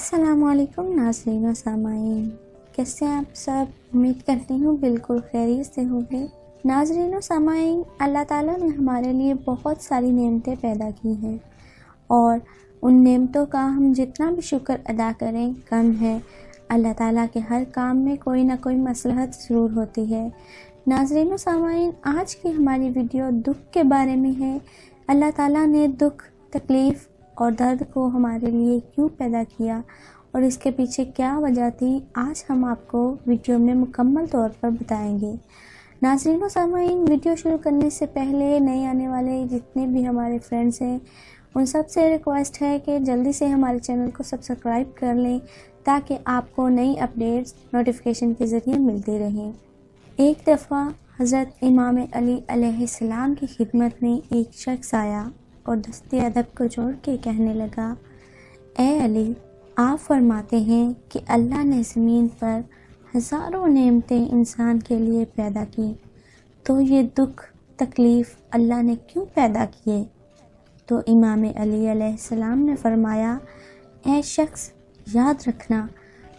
السلام علیکم ناظرین و سامعین، کیسے ہیں آپ سب؟ امید کرتی ہوں بالکل خیریت سے ہوں گے۔ ناظرین و سامعین، اللہ تعالیٰ نے ہمارے لیے بہت ساری نعمتیں پیدا کی ہیں اور ان نعمتوں کا ہم جتنا بھی شکر ادا کریں کم ہے۔ اللہ تعالیٰ کے ہر کام میں کوئی نہ کوئی مصلحت ضرور ہوتی ہے۔ ناظرین و سامعین، آج کی ہماری ویڈیو دکھ کے بارے میں ہے۔ اللہ تعالیٰ نے دکھ، تکلیف اور درد کو ہمارے لیے کیوں پیدا کیا اور اس کے پیچھے کیا وجہ تھی، آج ہم آپ کو ویڈیو میں مکمل طور پر بتائیں گے۔ ناظرین و سامعین، ویڈیو شروع کرنے سے پہلے نئے آنے والے جتنے بھی ہمارے فرینڈس ہیں ان سب سے ریکویسٹ ہے کہ جلدی سے ہمارے چینل کو سبسکرائب کر لیں تاکہ آپ کو نئی اپڈیٹس نوٹیفیکیشن کے ذریعے ملتی رہیں۔ ایک دفعہ حضرت امام علی علیہ السلام کی خدمت میں ایک شخص آیا اور دست ادب کو جوڑ کے کہنے لگا، اے علی، آپ فرماتے ہیں کہ اللہ نے زمین پر ہزاروں نعمتیں انسان کے لیے پیدا کی، تو یہ دکھ تکلیف اللہ نے کیوں پیدا کیے؟ تو امام علی علیہ السلام نے فرمایا، اے شخص، یاد رکھنا،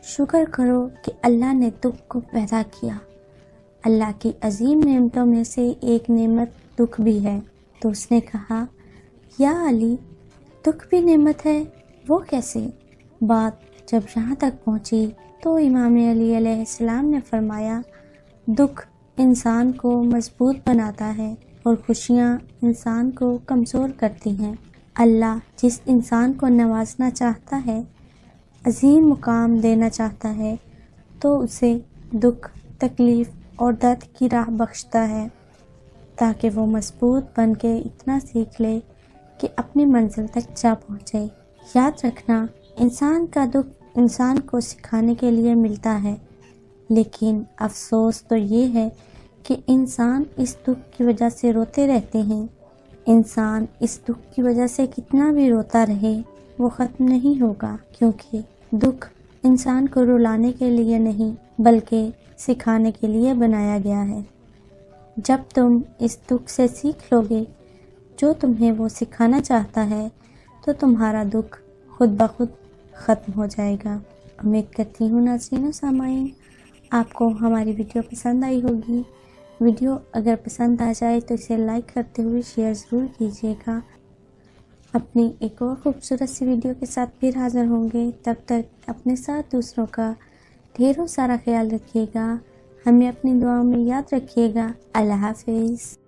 شکر کرو کہ اللہ نے دکھ کو پیدا کیا۔ اللہ کی عظیم نعمتوں میں سے ایک نعمت دکھ بھی ہے۔ تو اس نے کہا، یا علی، دکھ بھی نعمت ہے، وہ کیسے؟ بات جب یہاں تک پہنچی تو امام علی علیہ السلام نے فرمایا، دکھ انسان کو مضبوط بناتا ہے اور خوشیاں انسان کو کمزور کرتی ہیں۔ اللہ جس انسان کو نوازنا چاہتا ہے، عظیم مقام دینا چاہتا ہے، تو اسے دکھ، تکلیف اور درد کی راہ بخشتا ہے تاکہ وہ مضبوط بن کے اتنا سیکھ لے کہ اپنی منزل تک جا پہنچے۔ یاد رکھنا، انسان کا دکھ انسان کو سکھانے کے لیے ملتا ہے، لیکن افسوس تو یہ ہے کہ انسان اس دکھ کی وجہ سے روتے رہتے ہیں۔ انسان اس دکھ کی وجہ سے کتنا بھی روتا رہے وہ ختم نہیں ہوگا، کیونکہ دکھ انسان کو رلانے کے لیے نہیں بلکہ سکھانے کے لیے بنایا گیا ہے۔ جب تم اس دکھ سے سیکھ لو گے جو تمہیں وہ سکھانا چاہتا ہے تو تمہارا دکھ خود بخود ختم ہو جائے گا۔ امید کرتی ہوں ناظرین و سامعین آپ کو ہماری ویڈیو پسند آئی ہوگی۔ ویڈیو اگر پسند آ جائے تو اسے لائک کرتے ہوئے شیئر ضرور کیجیے گا۔ اپنی ایک اور خوبصورت سی ویڈیو کے ساتھ پھر حاضر ہوں گے، تب تک اپنے ساتھ دوسروں کا ڈھیروں سارا خیال رکھیے گا، ہمیں اپنی دعاؤں میں یاد رکھیے گا۔ اللہ حافظ۔